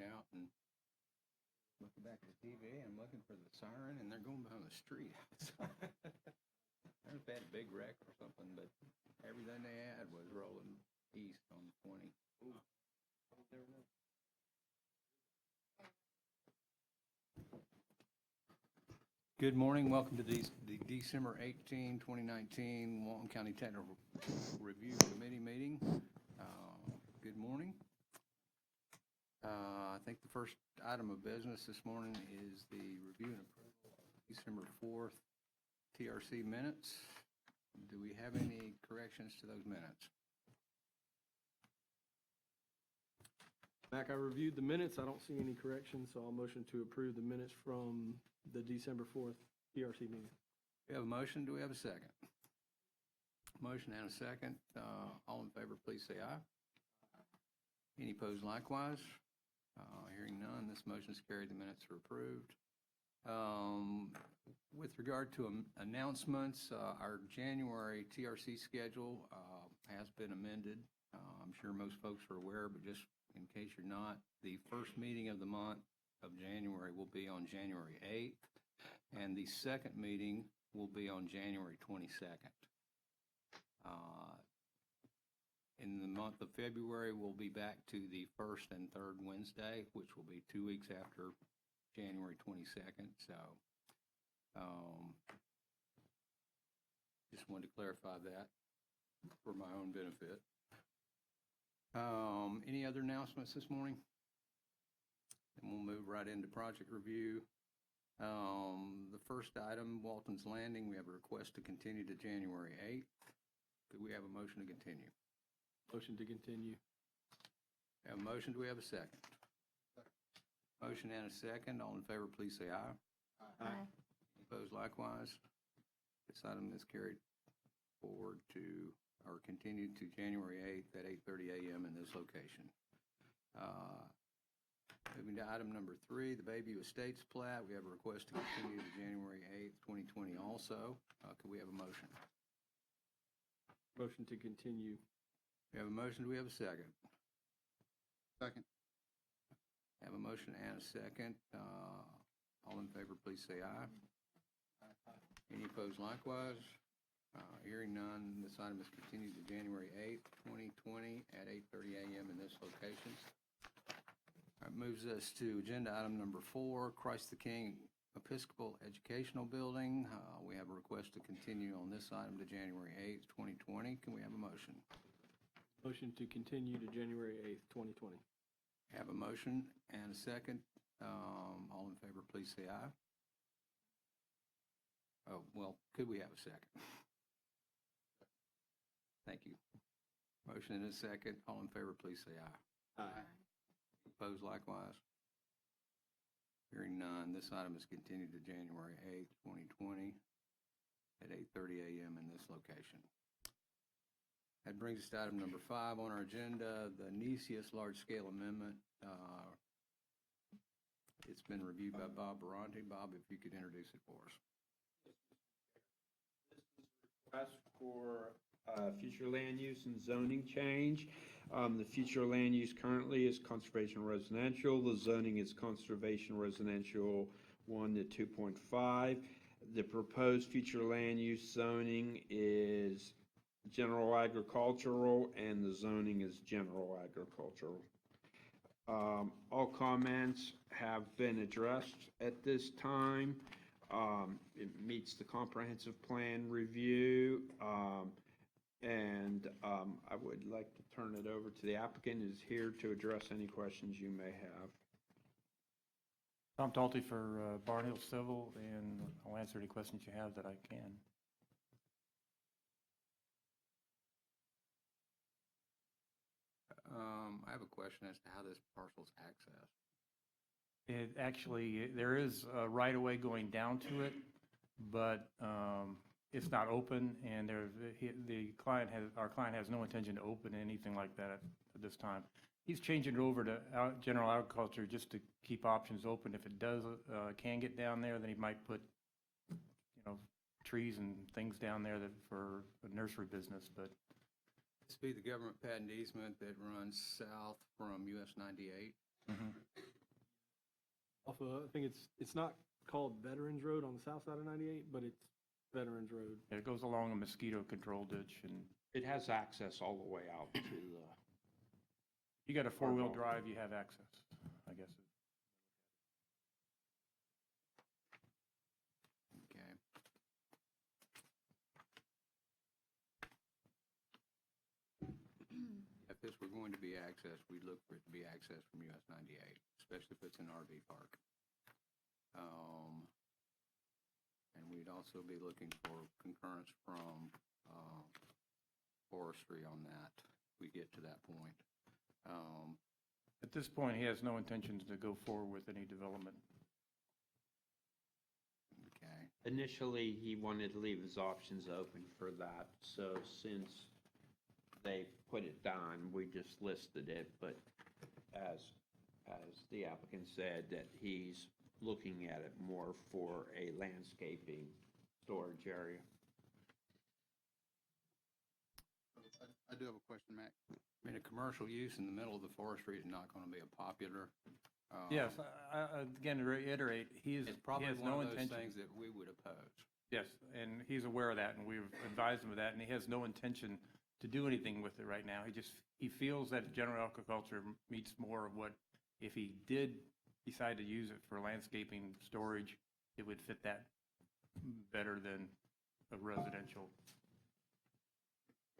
riding out and looking back at the TV and looking for the siren, and they're going down the street outside. I don't know if they had a big wreck or something, but everything they had was rolling east on 20. Ooh. Good morning. Welcome to the December 18, 2019 Walton County Technical Review Committee meeting. Good morning. I think the first item of business this morning is the review and approval of December 4th TRC minutes. Do we have any corrections to those minutes? Mac, I reviewed the minutes. I don't see any corrections, so I'll motion to approve the minutes from the December 4th PRC meeting. We have a motion. Do we have a second? Motion and a second. All in favor, please say aye. Any opposed likewise? Hearing none, this motion is carried. The minutes are approved. With regard to announcements, our January TRC schedule has been amended. I'm sure most folks are aware, but just in case you're not, the first meeting of the month of January will be on January 8th, and the second meeting will be on January 22nd. In the month of February, we'll be back to the first and third Wednesday, which will be 2 weeks after January 22nd. So just wanted to clarify that for my own benefit. Any other announcements this morning? And we'll move right into project review. The first item, Walton's Landing, we have a request to continue to January 8th. Do we have a motion to continue? Motion to continue. We have a motion. Do we have a second? Motion and a second. All in favor, please say aye. Aye. Opposed likewise. This item is carried forward to, or continued to January 8th at 8:30 a.m. in this location. Moving to item number 3, the Bayview Estates plat. We have a request to continue to January 8th, 2020 also. Could we have a motion? Motion to continue. We have a motion. Do we have a second? Second. Have a motion and a second. All in favor, please say aye. Any opposed likewise? Hearing none, this item is continued to January 8th, 2020 at 8:30 a.m. in this location. That moves us to agenda item number 4, Christ the King Episcopal Educational Building. We have a request to continue on this item to January 8th, 2020. Can we have a motion? Motion to continue to January 8th, 2020. Have a motion and a second. All in favor, please say aye. Oh, well, could we have a second? Thank you. Motion and a second. All in favor, please say aye. Aye. Opposed likewise? Hearing none, this item is continued to January 8th, 2020 at 8:30 a.m. in this location. That brings us to item number 5 on our agenda, the Nesius large-scale amendment. It's been reviewed by Bob Barronti. Bob, if you could introduce it for us. Request for future land use and zoning change. The future land use currently is conservation residential. The zoning is conservation residential 1 to 2.5. The proposed future land use zoning is general agricultural, and the zoning is general agricultural. All comments have been addressed at this time. It meets the comprehensive plan review, and I would like to turn it over to the applicant, who's here to address any questions you may have. Tom Talty for Barnhill Civil, and I'll answer any questions you have that I can. I have a question as to how this parcel is accessed. It actually, there is a right-of-way going down to it, but it's not open, and our client has no intention to open anything like that at this time. He's changing it over to general agriculture just to keep options open. If it does can get down there, then he might put, trees and things down there for a nursery business. But This be the government patent easement that runs south from US 98. mm-hmm. off of, I think it's not called Veterans Road on the south side of 98, but it's Veterans Road. It goes along a mosquito control ditch, and It has access all the way out to the, you got a four-wheel drive, you have access, I guess. Okay. If this were going to be accessed, we'd look for it to be accessed from US 98, especially if it's an RV park. And we'd also be looking for concurrence from forestry on that, if we get to that point. At this point, he has no intentions to go forward with any development. Okay. initially, he wanted to leave his options open for that. So since they put it down, we just listed it. But as the applicant said, that he's looking at it more for a landscaping storage area. I do have a question, Mac. I mean, a commercial use in the middle of the forestry is not going to be a popular. Yes, again, to reiterate, he It's probably has one no of those intention. things that we would oppose. Yes, and he's aware of that, and we've advised him of that, and he has no intention to do anything with it right now. He feels that general agriculture meets more of what, if he did decide to use it for landscaping storage, it would fit that better than a residential.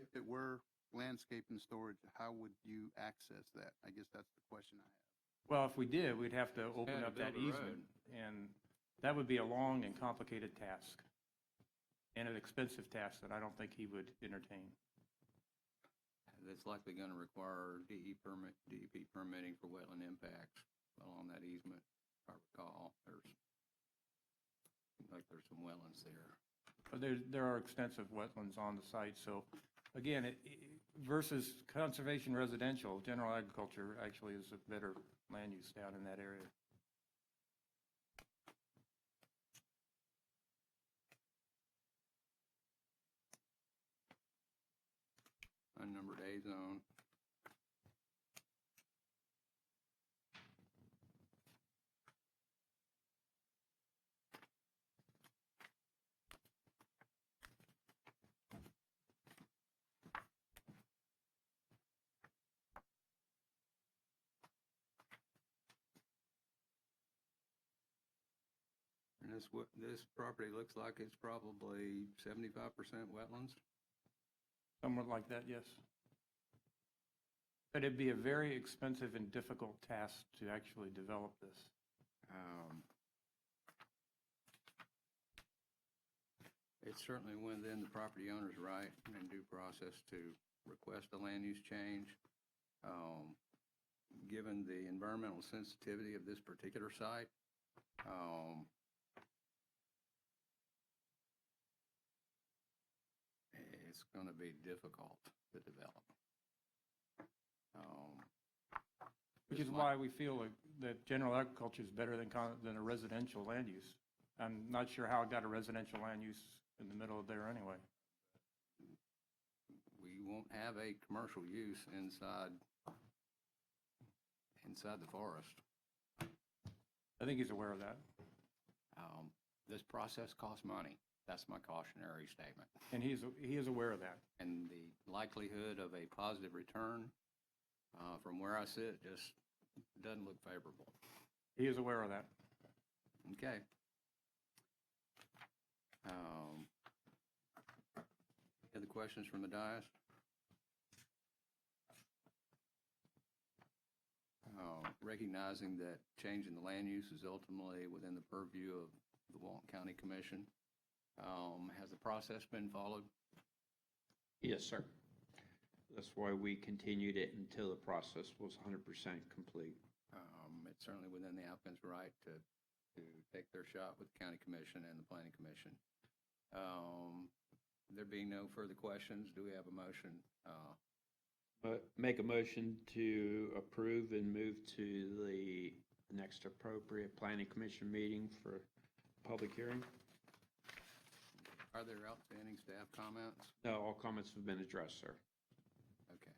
If it were landscape and storage, how would you access that? I guess that's the question I have. Well, if we did, we'd have to open Yeah, to up that build a easement, road. and that would be a long and complicated task, and an expensive task that I don't think he would entertain. That's likely going to require DEP permitting for wetland impacts along that easement, if I recall. Seems like there's some wetlands there. But there are extensive wetlands on the site, so again, versus conservation residential, general agriculture actually is a better land use down in that area. Unnumbered A zone. And this property looks like it's probably 75% wetlands. Somewhat like that, yes. But it'd be a very expensive and difficult task to actually develop this. It's certainly within the property owner's right and due process to request a land use change. Given the environmental sensitivity of this particular site, it's going to be difficult to develop. Which is why we feel that general agriculture is better than a residential land use. I'm not sure how it got a residential land use in the middle of there anyway. We won't have a commercial use inside the forest. I think he's aware of that. This process costs money. That's my cautionary statement. And he is aware of that. And the likelihood of a positive return from where I sit just doesn't look favorable. He is aware of that. Okay. Any other questions from the dais? Recognizing that changing the land use is ultimately within the purview of the Walton County Commission. Has the process been followed? Yes, sir. That's why we continued it until the process was 100% complete. It's certainly within the applicant's right to take their shot with the county commission and the planning commission. There being no further questions, do we have a motion? Make a motion to approve and move to the next appropriate planning commission meeting for public hearing. Are there outstanding staff comments? No, all comments have been addressed, sir. Okay.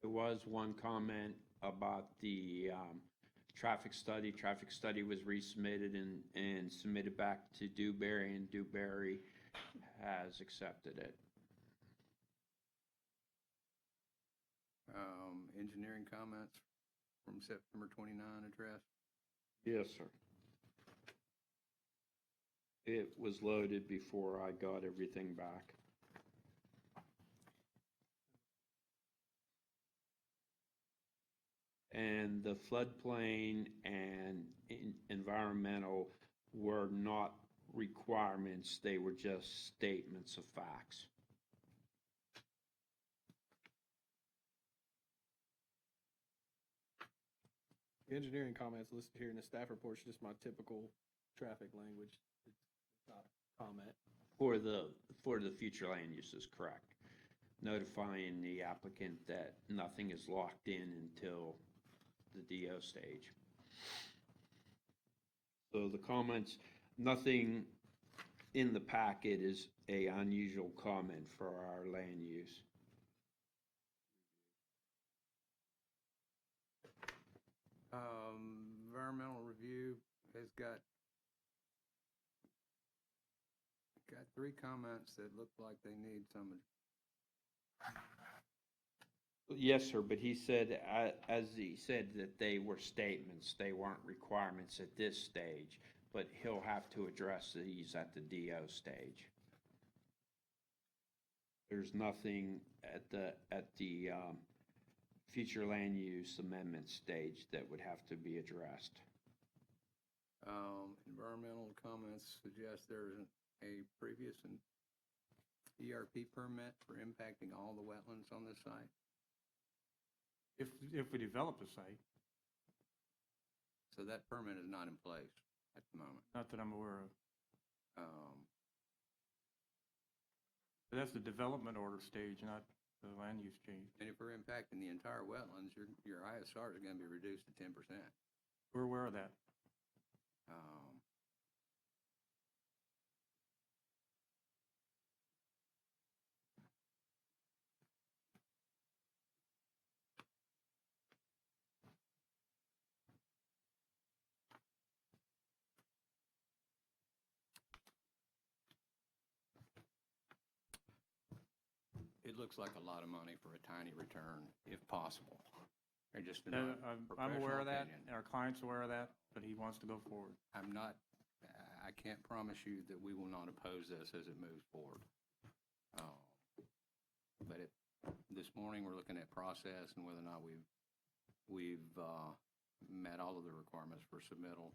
There was one comment about the traffic study. Traffic study was resubmitted and submitted back to Dewberry, and Dewberry has accepted it. Engineering comments from September 29 address. Yes, sir. It was loaded before I got everything back. And the floodplain and environmental were not requirements, they were just statements of facts. The engineering comments listed here in the staff report is just my typical traffic language. It's not a comment. For the future land use is correct. Notifying the applicant that nothing is locked in until the DO stage. So the comments, nothing in the packet is a unusual comment for our land use. Environmental review has got 3 comments that look like they need some. Yes, sir, but he said, as he said, that they were statements, they weren't requirements at this stage, but he'll have to address these at the DO stage. There's nothing at the future land use amendment stage that would have to be addressed. Environmental comments suggest there isn't a previous ERP permit for impacting all the wetlands on this site. If we develop the site, So that permit is not in place at the moment. not that I'm aware of. But that's the development order stage, not the land use change. And if we're impacting the entire wetlands, your ISR is going to be reduced to 10%. We're aware of that. It looks like a lot of money for a tiny return, if possible. They're just I'm aware of that, and our client's aware of that, but he wants to go forward. I can't promise you that we will not oppose this as it moves forward. But this morning, we're looking at process and whether or not we've met all of the requirements for submittal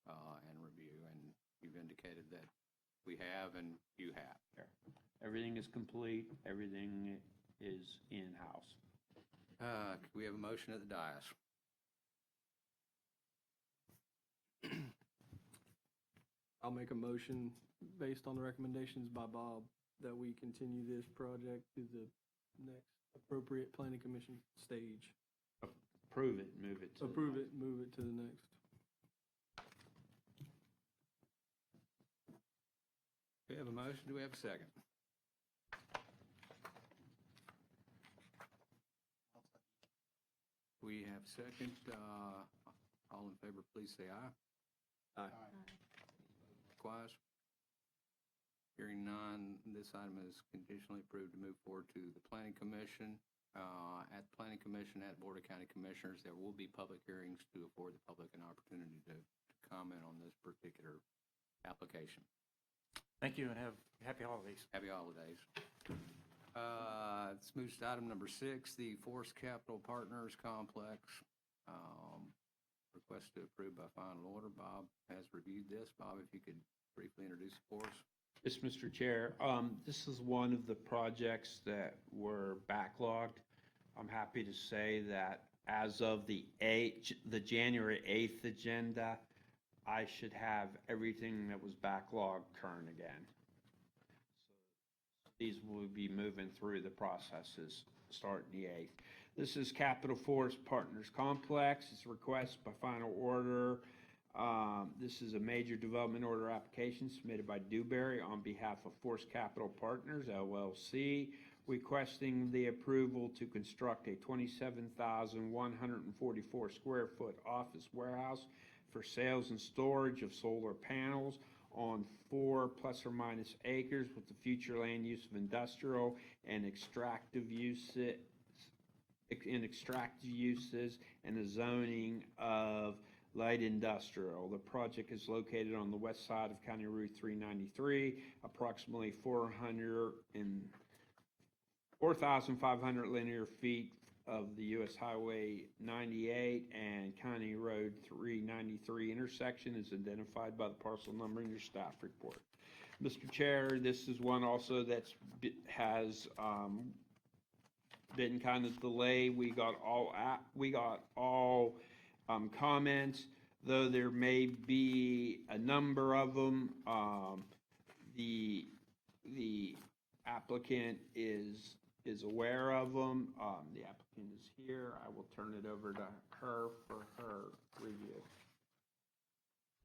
and review, and you've indicated that we have and you have. Everything is complete, everything is in-house. Could we have a motion at the dais? I'll make a motion based on the recommendations by Bob that we continue this project to the next appropriate planning commission stage. Approve it, move it to. Approve it, move it to the next. We have a motion. Do we have a second? We have a second. All in favor, please say aye. Aye. Likewise. Hearing none, this item is conditionally approved to move forward to the Planning Commission. At the Planning Commission, at Board of County Commissioners, there will be public hearings to afford the public an opportunity to comment on this particular application. Thank you, and have happy holidays. Happy holidays. Let's move to item number 6, the Forest Capital Partners Complex. Request to approve by final order. Bob has reviewed this. Bob, if you could briefly introduce it for us. Yes, Mr. Chair. This is one of the projects that were backlogged. I'm happy to say that as of the January 8th agenda, I should have everything that was backlogged current again. So these will be moving through the processes starting the 8th. This is Capital Forest Partners Complex. It's a request by final order. This is a major development order application submitted by Dewberry on behalf of Forest Capital Partners, LLC, requesting the approval to construct a 27,144 square foot office warehouse for sales and storage of solar panels on 4 plus or minus acres with the future land use of industrial and extractive uses, and the zoning of light industrial. The project is located on the west side of County Route 393, approximately 4,500 linear feet of the US Highway 98 and County Road 393 intersection is identified by the parcel number in your staff report. Mr. Chair, this is one also that's has been kind of delayed. We got all comments, though there may be a number of them. The applicant is aware of them. The applicant is here. I will turn it over to her for her review.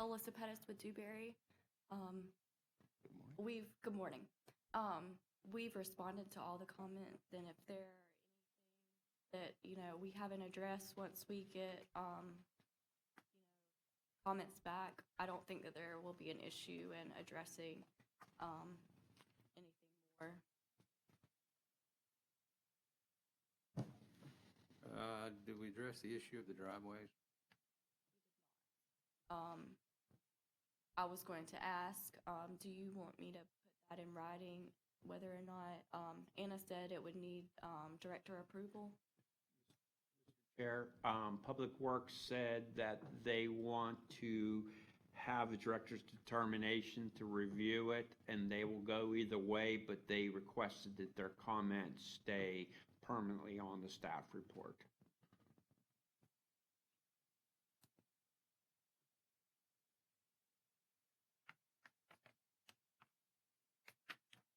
Alyssa Pettis with Dewberry. Good morning. We've responded to all the comments, and if there are anything that, we haven't addressed, once we get, comments back, I don't think that there will be an issue in addressing, anything more. Do we address the issue of the driveways? I was going to ask, do you want me to put that in writing, whether or not, Anna said it would need, director approval? Chair, Public Works said that they want to have a director's determination to review it, and they will go either way, but they requested that their comments stay permanently on the staff report.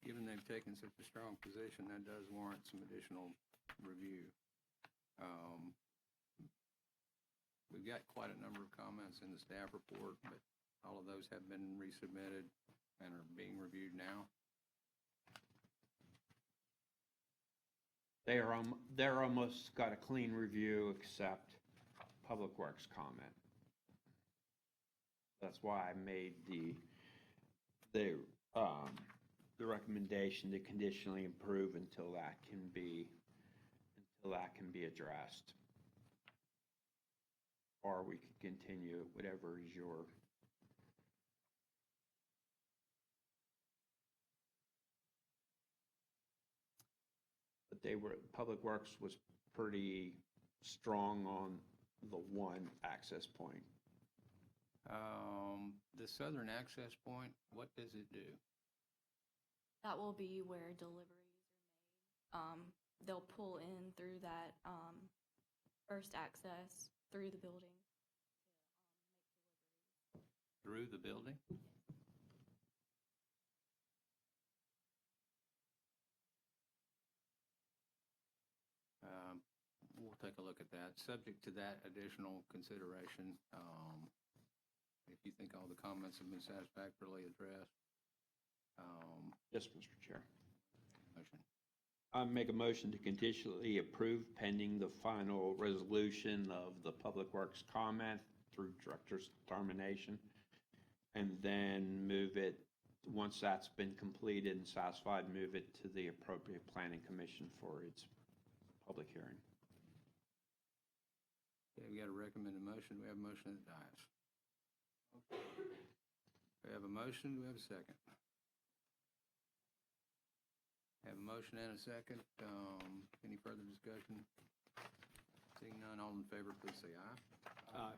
Given they've taken such a strong position, that does warrant some additional review. We've got quite a number of comments in the staff report, but all of those have been resubmitted and are being reviewed now. They're almost got a clean review except Public Works comment. That's why I made the recommendation to conditionally approve until that can be addressed. Or we could continue, whatever is your. But Public Works was pretty strong on the one access point. The southern access point, what does it do? That will be where deliveries are made. They'll pull in through that, first access through the building. Through the building? We'll take a look at that. Subject to that additional consideration, if you think all the comments have been satisfactorily addressed. Yes, Mr. Chair. Motion. I make a motion to conditionally approve pending the final resolution of the Public Works comment through director's determination, and then move it, once that's been completed and satisfied, move it to the appropriate planning commission for its public hearing. Okay, we got a recommended motion. We have a motion that dies. We have a motion. Do we have a second? Have a motion and a second. Any further discussion? Seeing none, all in favor, please say aye. Aye.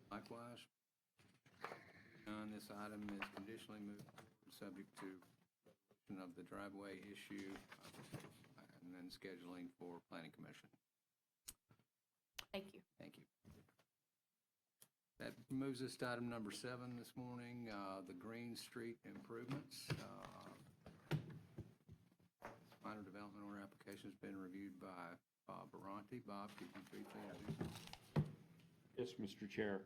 Likewise. None, this item is conditionally moved, subject to resolution of the driveway issue, and then scheduling for planning commission. Thank you. Thank you. That moves us to item number 7 this morning, the Green Street improvements. Minor development order application has been reviewed by Bob Barronti. Bob, could you briefly introduce? Yes, Mr. Chair.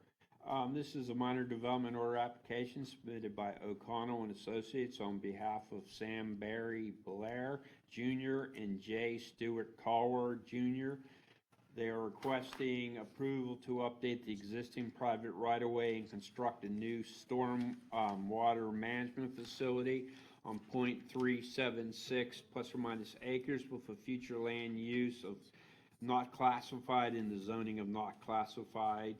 This is a minor development order application submitted by O'Connell and Associates on behalf of Sam Barry Blair Jr. and J. Stewart Callward Jr. They are requesting approval to update the existing private right-of-way and construct a new storm water management facility on .376 plus or minus acres with a future land use of not classified in the zoning of not classified.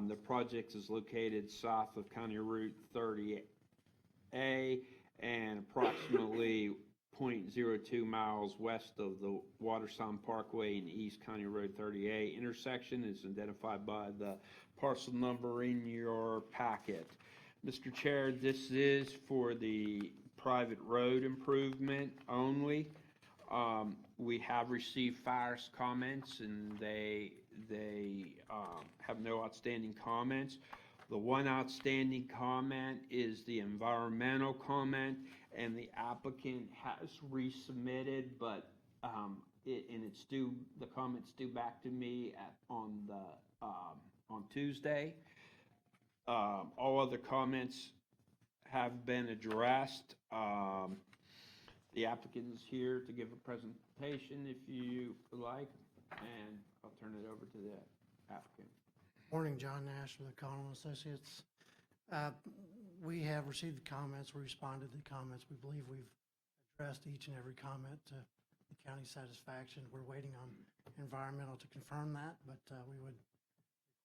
The project is located south of County Route 30A and approximately 0.02 miles west of the Watersound Parkway and East County Road 30A intersection is identified by the parcel number in your packet. Mr. Chair, this is for the private road improvement only. We have received FIRE's comments and they have no outstanding comments. The one outstanding comment is the environmental comment, and the applicant has resubmitted, but it's due. The comment's due back to me on Tuesday. All other comments have been addressed. The applicant is here to give a presentation if you like, and I'll turn it over to the applicant. Morning, John Nash with O'Connell Associates. We have received the comments. We responded to the comments. We believe we've addressed each and every comment to the county's satisfaction. We're waiting on environmental to confirm that, but we would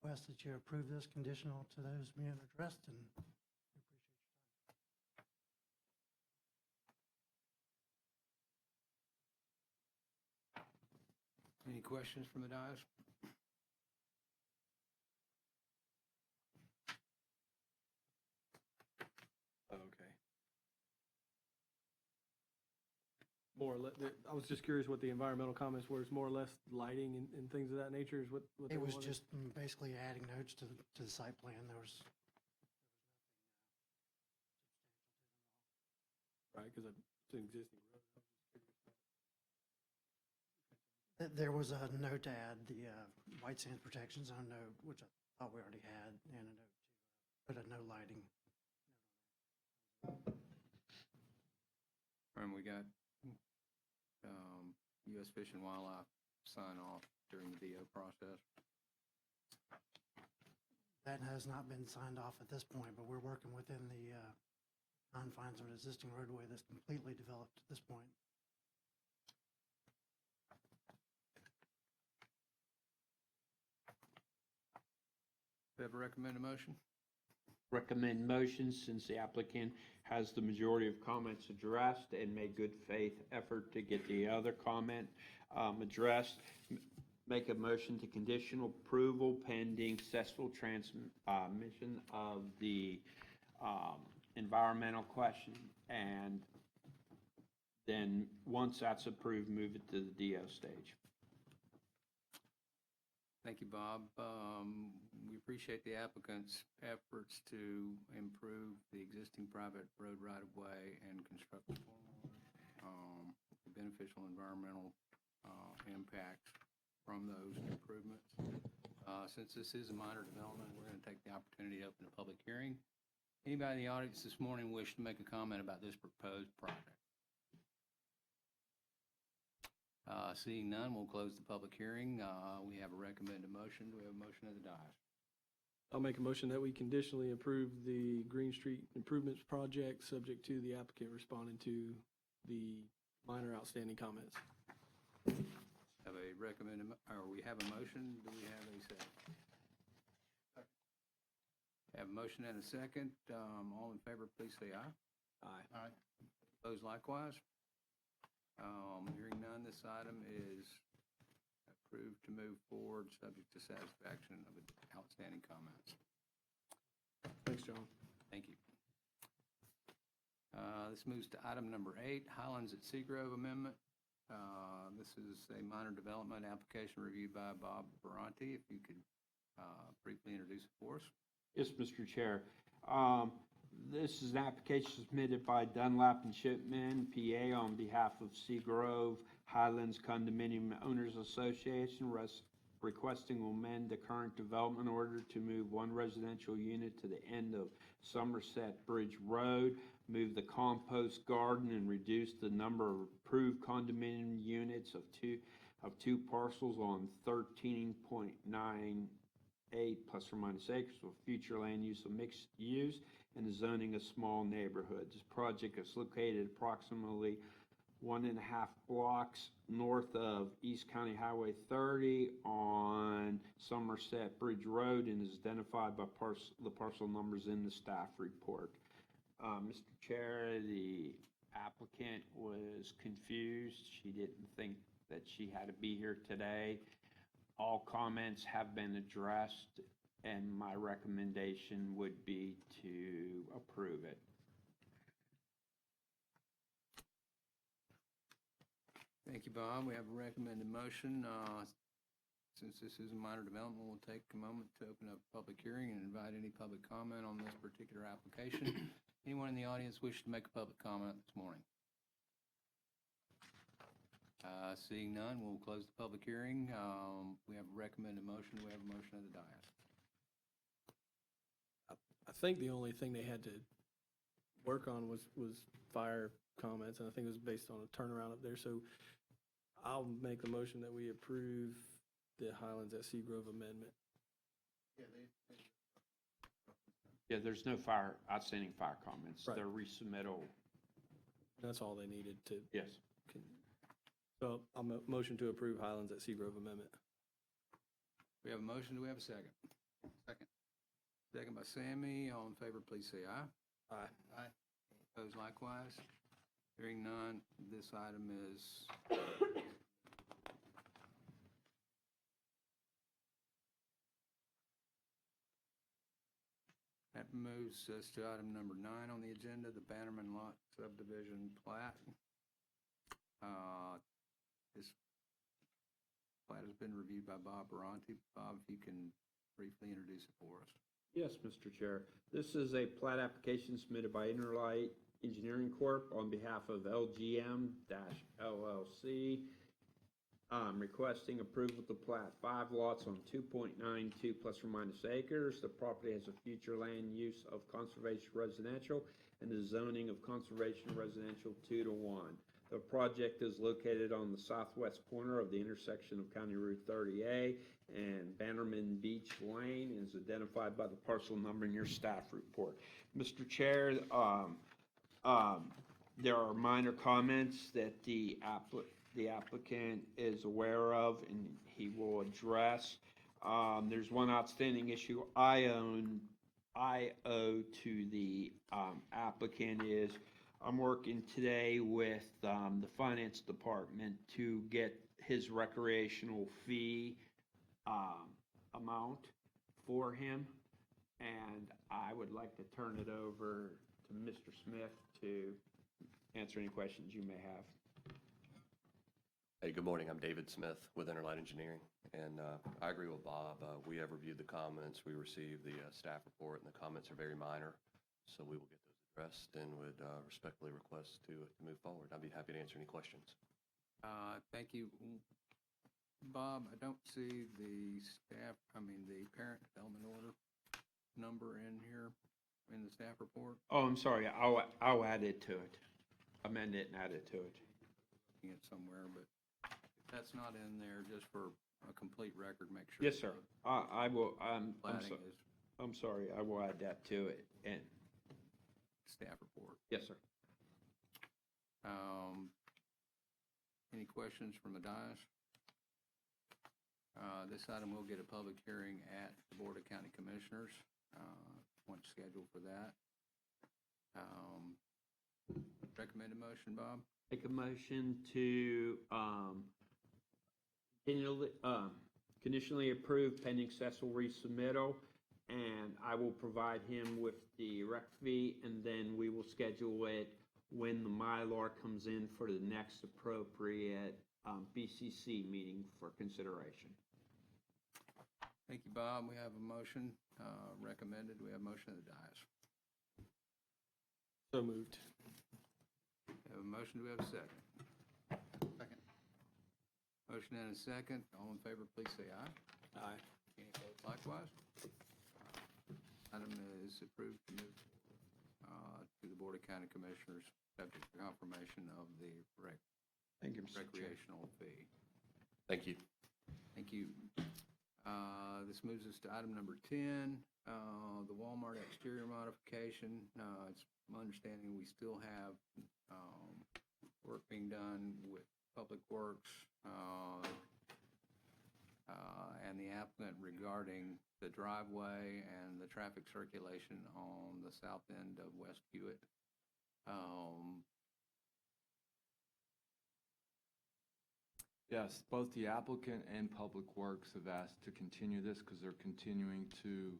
request that you approve this conditional to those being addressed, and we appreciate your time. Any questions from the dais? Okay. More or less, I was just curious what the environmental comments were. It's more or less lighting and things of that nature is what they It was wanted? just basically adding notes to the site plan. There was Right, because it's an existing road. There was a note to add the white sand protection zone note, which I thought we already had, and a note to put a no lighting. And we got U.S. Fish and Wildlife sign off during the DO process. That has not been signed off at this point, but we're working within the confines of an existing roadway that's completely developed at this point. Do you ever recommend a motion? Recommend motion since the applicant has the majority of comments addressed and made good faith effort to get the other comment addressed. Make a motion to conditional approval pending successful transmission of the environmental question, and then once that's approved, move it to the DO stage. Thank you, Bob. We appreciate the applicant's efforts to improve the existing private road right-of-way and construct the beneficial environmental impacts from those improvements. Since this is a minor development, we're going to take the opportunity to open a public hearing. Anybody in the audience this morning wish to make a comment about this proposed project? Seeing none, we'll close the public hearing. We have a recommended motion. Do we have a motion of the dais? I'll make a motion that we conditionally approve the Green Street Improvements Project, subject to the applicant responding to the minor outstanding comments. Have a recommended, or we have a motion. Do we have a second? Have a motion and a second. All in favor, please say aye. Aye. Aye. Opposed likewise. Hearing none, this item is approved to move forward, subject to satisfaction of the outstanding comments. Thanks, John. Thank you. This moves to item number 8, Highlands at Seagrove Amendment. This is a minor development application reviewed by Bob Barronti. If you could briefly introduce it for us. Yes, Mr. Chair. This is an application submitted by Dunlap and Shipman, PA, on behalf of Seagrove Highlands Condominium Owners Association, requesting to amend the current development order to move one residential unit to the end of Somerset Bridge Road, move the compost garden, and reduce the number of approved condominium units of two parcels on 13.98 plus or minus acres with future land use of mixed use and the zoning of small neighborhoods. This project is located approximately 1.5 blocks north of East County Highway 30 on Somerset Bridge Road and is identified by the parcel numbers in the staff report. Mr. Chair, the applicant was confused. She didn't think that she had to be here today. All comments have been addressed, and my recommendation would be to approve it. Thank you, Bob. We have a recommended motion. Since this is a minor development, we'll take a moment to open up a public hearing and invite any public comment on this particular application. Anyone in the audience wish to make a public comment this morning? Seeing none, we'll close the public hearing. We have a recommended motion. We have a motion of the dais. I think the only thing they had to work on was fire comments, and I think it was based on a turnaround up there. So I'll make the motion that we approve the Highlands at Seagrove amendment. Yeah, there's no outstanding fire comments. Right. They're resubmittal. That's all they needed to. Yes. So I'll motion to approve Highlands at Seagrove amendment. We have a motion. Do we have a second? Second. Second by Sammy. All in favor, please say aye. Aye. Aye. Opposed likewise. Hearing none, this item is that moves us to item number 9 on the agenda, the Bannerman Lot subdivision plat. This plat has been reviewed by Bob Barronti. Bob, if you can briefly introduce it for us. Yes, Mr. Chair. This is a plat application submitted by Innerlight Engineering Corp. On behalf of LGM-LLC, requesting approval of the plat. 5 lots on 2.92 plus or minus acres. The property has a future land use of conservation residential and the zoning of conservation residential 2-to-1. The project is located on the southwest corner of the intersection of County Route 30A and Bannerman Beach Lane and is identified by the parcel number in your staff report. Mr. Chair, there are minor comments that the applicant is aware of and he will address. There's one outstanding issue I owe to the applicant is I'm working today with the finance department to get his recreational fee amount for him, and I would like to turn it over to Mr. Smith to answer any questions you may have. Hey, good morning. I'm David Smith with Innerlight Engineering, and I agree with Bob. We have reviewed the comments. We received the staff report, and the comments are very minor, so we will get those addressed and would respectfully request to move forward. I'd be happy to answer any questions. Thank you. Bob, I don't see the parent development order number in here in the staff report. Oh, I'm sorry. I'll add it to it. Amend it and add it to it. Looking at somewhere, but if that's not in there, just for a complete record, make sure. Yes, sir. I will. I'm Platting is sorry. I will add that to it. And staff report. yes, sir. Any questions from the dais? This item will get a public hearing at the Board of County Commissioners. Once scheduled for that. Recommended motion, Bob? Make a motion to conditionally approve pending successful resubmittal, and I will provide him with the rec fee, and then we will schedule it when the Mylar comes in for the next appropriate BCC meeting for consideration. Thank you, Bob. We have a motion recommended. We have a motion of the dais. So moved. We have a motion. Do we have a second? Second. Motion and a second. All in favor, please say aye. Aye. Any opposed likewise? Item is approved to move to the Board of County Commissioners, subject to confirmation of the Thank you, Mr. Chair. recreational fee. Thank you. Thank you. This moves us to item number 10, the Walmart exterior modification. It's my understanding we still have work being done with Public Works and the applicant regarding the driveway and the traffic circulation on the south end of West Hewitt. Yes, both the applicant and Public Works have asked to continue this because they're continuing to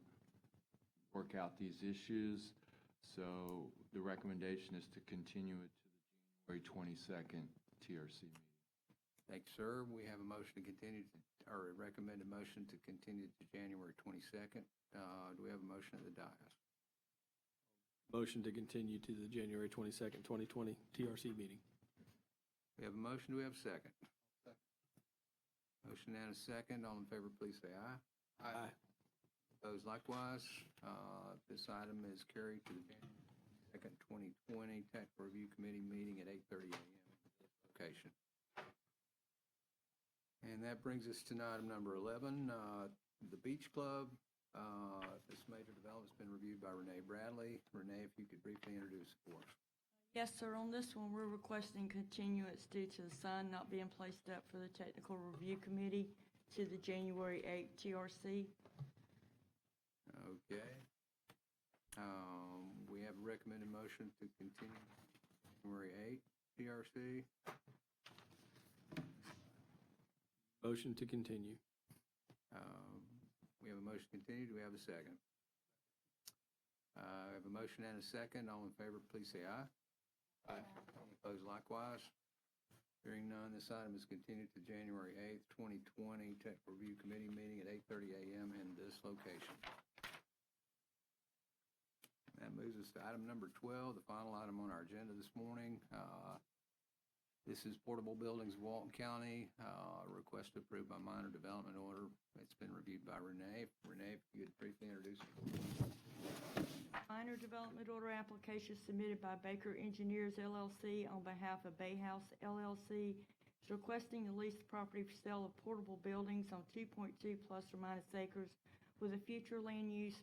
work out these issues. So the recommendation is to continue it to the January 22nd TRC meeting. Thanks, sir. We have a motion to continue, or a recommended motion to continue to January 22nd. Do we have a motion of the dais? Motion to continue to the January 22nd, 2020 TRC meeting. We have a motion. Do we have a second? Motion and a second. All in favor, please say aye. Aye. Opposed likewise. This item is carried to the January 2nd, 2020 Technical Review Committee meeting at 8:30 a.m. at this location. And that brings us to item number 11, the Beach Club. This major development's been reviewed by Renee Bradley. Renee, if you could briefly introduce it for us. Yes, sir. On this one, we're requesting continuance due to the sign not being placed up for the Technical Review Committee to the January 8th TRC. Okay. We have a recommended motion to continue January 8th TRC. Motion to continue. We have a motion to continue. Do we have a second? I have a motion and a second. All in favor, please say aye. Aye. Any opposed likewise? Hearing none, this item is continued to January 8th, 2020 Technical Review Committee meeting at 8:30 a.m. in this location. That moves us to item number 12, the final item on our agenda this morning. This is Portable Buildings of Walton County, request approved by minor development order. It's been reviewed by Renee. Renee, if you could briefly introduce it. Minor development order application submitted by Baker Engineers LLC on behalf of Bay House LLC is requesting to lease the property for sale of portable buildings on 2.2 plus or minus acres with a future land use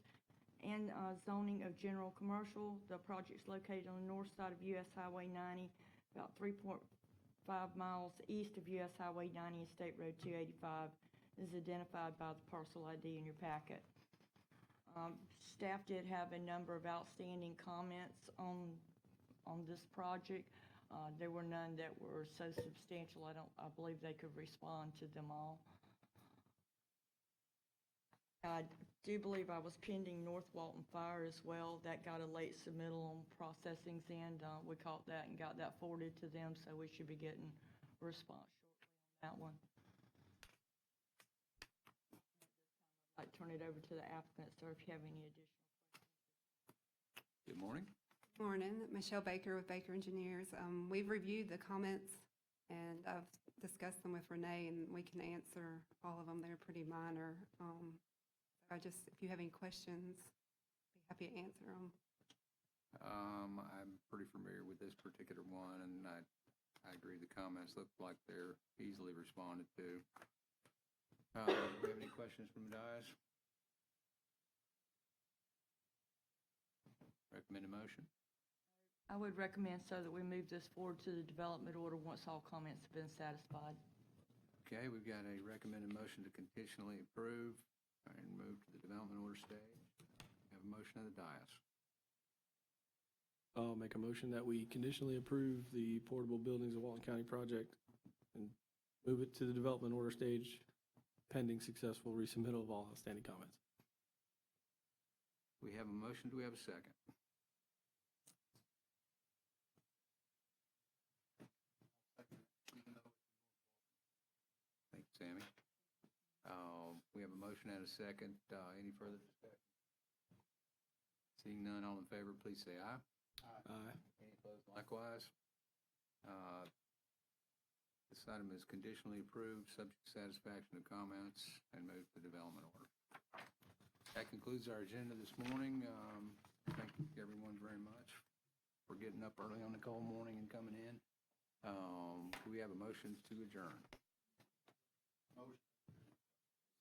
and zoning of general commercial. The project's located on the north side of US Highway 90, about 3.5 miles east of US Highway 90 and State Road 285. This is identified by the parcel ID in your packet. Staff did have a number of outstanding comments on this project. There were none that were so substantial, I believe they could respond to them all. I do believe I was pending North Walton Fire as well. That got a late submittal on processing's end. We caught that and got that forwarded to them, so we should be getting a response shortly on that one. I'd like to turn it over to the applicant, sir, if you have any additional questions. Good morning. Morning, Michelle Baker with Baker Engineers. We've reviewed the comments and I've discussed them with Renee, and we can answer all of them. They're pretty minor. If you have any questions, be happy to answer them. I'm pretty familiar with this particular one, and I agree the comments look like they're easily responded to. Do we have any questions from the dais? Recommend a motion? I would recommend, so that we move this forward to the development order once all comments have been satisfied. Okay, we've got a recommended motion to conditionally approve and move to the development order stage. We have a motion of the dais. I'll make a motion that we conditionally approve the Portable Buildings of Walton County project and move it to the development order stage pending successful resubmittal of all outstanding comments. We have a motion. Do we have a second? Thank you, Sammy. We have a motion and a second. Any further discussion? Seeing none, all in favor, please say aye. Aye. Any opposed likewise? This item is conditionally approved, subject to satisfaction of comments, and move to development order. That concludes our agenda this morning. Thank everyone very much for getting up early on the cold morning and coming in. Do we have a motion to adjourn?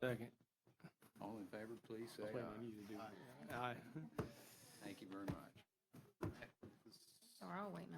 Second. All in favor, please say Wait, aye. I need to do. Aye. Thank you very much. So we're all waiting on